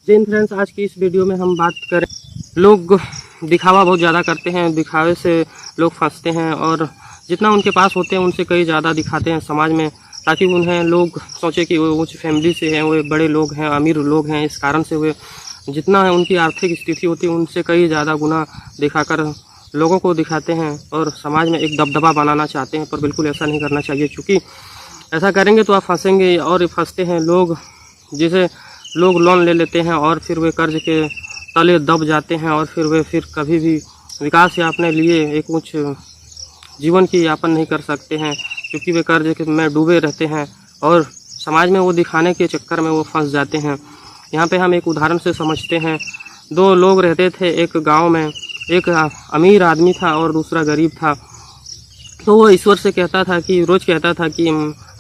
जय फ्रेंड्स, आज की इस वीडियो में हम बात करें, लोग दिखावा बहुत ज़्यादा करते हैं, दिखावे से लोग फंसते हैं और जितना उनके पास होते हैं उनसे कई ज़्यादा दिखाते हैं समाज में, ताकि उन्हें लोग सोचे कि वो उच्च फैमिली से हैं, वो बड़े लोग हैं, अमीर लोग हैं। इस कारण से वे जितना उनकी आर्थिक स्थिति होती है उनसे कई ज़्यादा गुना दिखाकर लोगों को दिखाते हैं और समाज में एक दबदबा बनाना चाहते हैं। पर बिल्कुल ऐसा नहीं करना चाहिए, क्योंकि ऐसा करेंगे तो आप फंसेंगे और फंसते हैं लोग, जिसे लोग लोन ले लेते हैं और फिर वे कर्ज के तले दब जाते हैं और फिर वे कभी भी विकास या अपने लिए एक उच्च जीवन की यापन नहीं कर सकते हैं, क्योंकि वे कर्ज में डूबे रहते हैं और समाज में वो दिखाने के चक्कर में वो फंस जाते हैं। यहाँ पे हम एक उदाहरण से समझते हैं। दो लोग रहते थे एक गांव में, एक अमीर आदमी था और दूसरा गरीब था। तो वो ईश्वर से कहता था कि रोज़ कहता था कि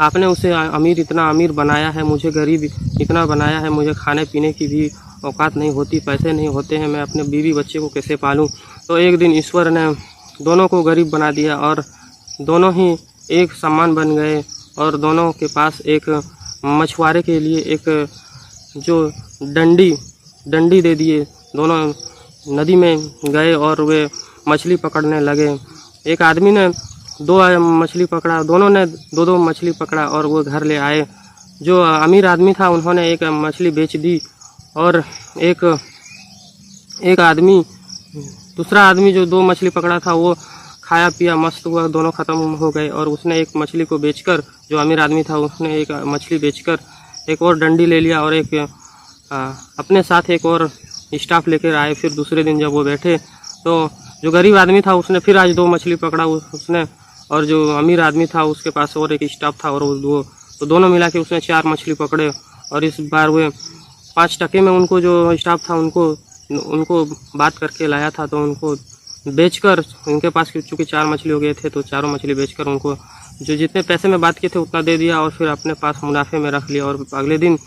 आपने उसे अमीर इतना अमीर बनाया है, मुझे गरीब इतना बनाया है, मुझे खाने पीने की भी औकात नहीं होती, पैसे नहीं होते हैं, मैं अपने बीवी बच्चे को कैसे पालूं। तो एक दिन ईश्वर ने दोनों को गरीब बना दिया और दोनों ही एक समान बन गए और दोनों के पास एक मछुआरे के लिए एक जो डंडी दे दिए। दोनों नदी में गए और वे मछली पकड़ने लगे। एक आदमी ने दो मछली पकड़ा, दोनों ने दो मछली पकड़ा और वो घर ले आए। जो अमीर आदमी था उन्होंने एक मछली बेच दी और एक आदमी, दूसरा आदमी जो दो मछली पकड़ा था वो खाया पिया मस्त हुआ, दोनों ख़त्म हो गए। और उसने एक मछली को बेचकर, जो अमीर आदमी था उसने एक मछली बेचकर एक और डंडी ले लिया और एक अपने साथ एक और स्टाफ लेकर आए। फिर दूसरे दिन जब वो बैठे तो जो गरीब आदमी था उसने फिर आज दो मछली पकड़ा उसने, और जो अमीर आदमी था उसके पास और एक स्टाफ था और वो तो दोनों मिला के उसने 4 मछली पकड़े। और इस बार वे 5 टके में उनको जो स्टाफ था उनको बात करके लाया था, तो उनको बेचकर, उनके पास चूँकि 4 मछली हो गए थे तो चारों मछली बेचकर उनको जो जितने पैसे में बात किए थे उतना दे दिया और फिर अपने पास मुनाफे में रख लिया। और अगले दिन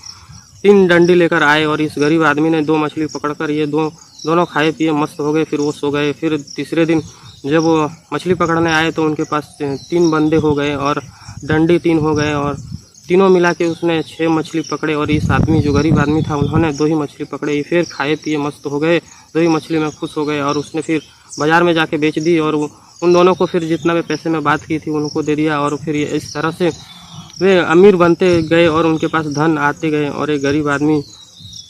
3 डंडी लेकर आए और इस गरीब आदमी ने 2 मछली पकड़कर ये दोनों खाए पिए मस्त हो गए। फिर वो सो गए। फिर तीसरे दिन जब वो मछली पकड़ने आए तो उनके पास 3 बंदे हो गए और डंडी 3 हो गए और तीनों मिला के उसने 6 मछली पकड़े। और इस आदमी जो गरीब आदमी था उन्होंने 2 ही मछली पकड़े। फिर खाए पिए मस्त हो गए, 2 ही मछली में खुश हो गए और उसने फिर बाज़ार में जाके बेच दी और उन दोनों को फिर जितना भी पैसे में बात की थी उनको दे दिया। और फिर इस तरह से वे अमीर बनते गए और उनके पास धन आते गए। और एक गरीब आदमी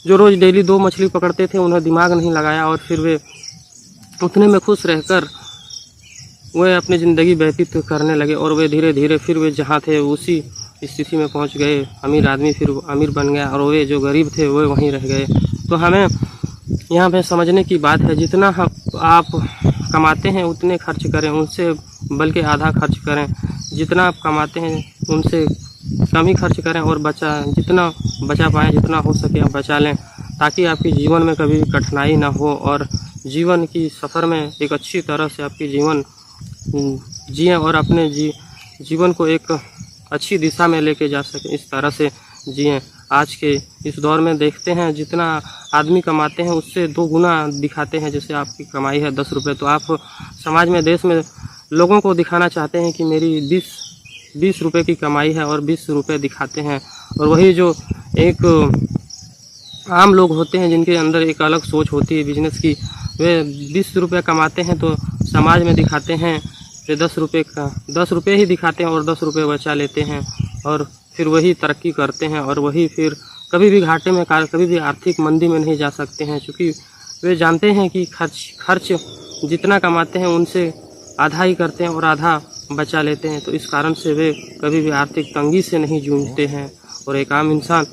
जो रोज़ डेली 2 मछली पकड़ते थे, उन्हें दिमाग नहीं लगाया और फिर वे उतने में खुश रहकर वे अपनी ज़िंदगी व्यतीत करने लगे। और वे धीरे धीरे फिर वे जहाँ थे उसी स्थिति में पहुँच गए। अमीर आदमी फिर अमीर बन गया और वे जो गरीब थे वे वहीं रह गए। तो हमें यहाँ पे समझने की बात है, जितना आप कमाते हैं उतने खर्च करें, उनसे बल्कि आधा खर्च करें। जितना आप कमाते हैं उनसे कम ही खर्च करें और जितना बचा पाएँ, जितना हो सके आप बचा लें, ताकि आपके जीवन में कभी कठिनाई ना हो और जीवन की सफ़र में एक अच्छी तरह से आपकी जीवन जिएं और अपने जीवन को एक अच्छी दिशा में लेके जा सकें। इस तरह से जिएं। आज के इस दौर में देखते हैं जितना आदमी कमाते हैं उससे 2 गुना दिखाते हैं। जैसे आपकी कमाई है 10 रुपये, तो आप समाज में, देश में लोगों को दिखाना चाहते हैं कि मेरी 20 रुपये की कमाई है और 20 रुपये दिखाते हैं। और वही जो एक आम लोग होते हैं जिनके अंदर एक अलग सोच होती है बिजनेस की, वे 20 रुपये कमाते हैं तो समाज में दिखाते हैं कि 10 रुपये ही दिखाते हैं और 10 रुपये बचा लेते हैं और फिर वही तरक्की करते हैं और वही फिर कभी भी घाटे में, कभी भी आर्थिक मंदी में नहीं जा सकते हैं, क्योंकि वे जानते हैं कि खर्च जितना कमाते हैं उनसे आधा ही करते हैं और आधा बचा लेते हैं। तो इस कारण से वे कभी भी आर्थिक तंगी से नहीं जूझते हैं। और एक आम इंसान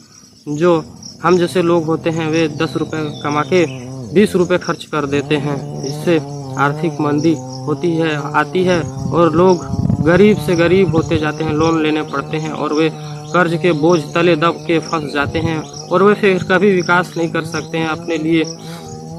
जो हम जैसे लोग होते हैं वे 10 रुपये कमा के 20 रुपये खर्च कर देते हैं। इससे आर्थिक मंदी आती है और लोग गरीब से गरीब होते जाते हैं, लोन लेने पड़ते हैं और वे कर्ज के बोझ तले दब के फंस जाते हैं और वे फिर कभी विकास नहीं कर सकते हैं अपने लिए।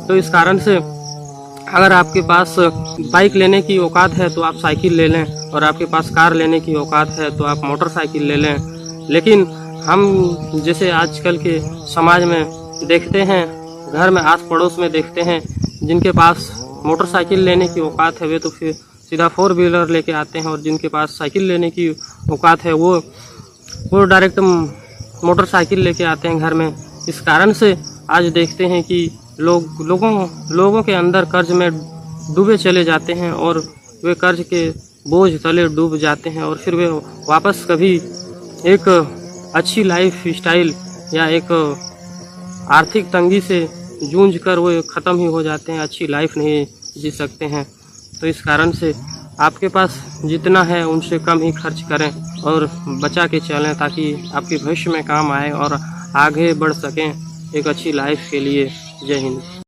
तो इस कारण से अगर आपके पास बाइक लेने की औकात है तो आप साइकिल ले लें, और आपके पास कार लेने की औकात है तो आप मोटरसाइकिल ले लें। लेकिन हम जैसे आजकल के समाज में देखते हैं, घर में आस पड़ोस में देखते हैं, जिनके पास मोटरसाइकिल लेने की औकात है वे तो फिर सीधा 4 व्हीलर लेके आते हैं, और जिनके पास साइकिल लेने की औकात है वो डायरेक्ट मोटरसाइकिल लेके आते हैं घर में। इस कारण से आज देखते हैं कि लोगों के अंदर कर्ज में डूबे चले जाते हैं और वे कर्ज के बोझ तले डूब जाते हैं और फिर वे वापस कभी एक अच्छी लाइफ स्टाइल या एक आर्थिक तंगी से जूझ कर वो ख़त्म ही हो जाते हैं, अच्छी लाइफ नहीं जी सकते हैं। तो इस कारण से आपके पास जितना है उनसे कम ही खर्च करें और बचा के चलें, ताकि आपके भविष्य में काम आए और आगे बढ़ सकें एक अच्छी लाइफ के लिए। जय हिंद।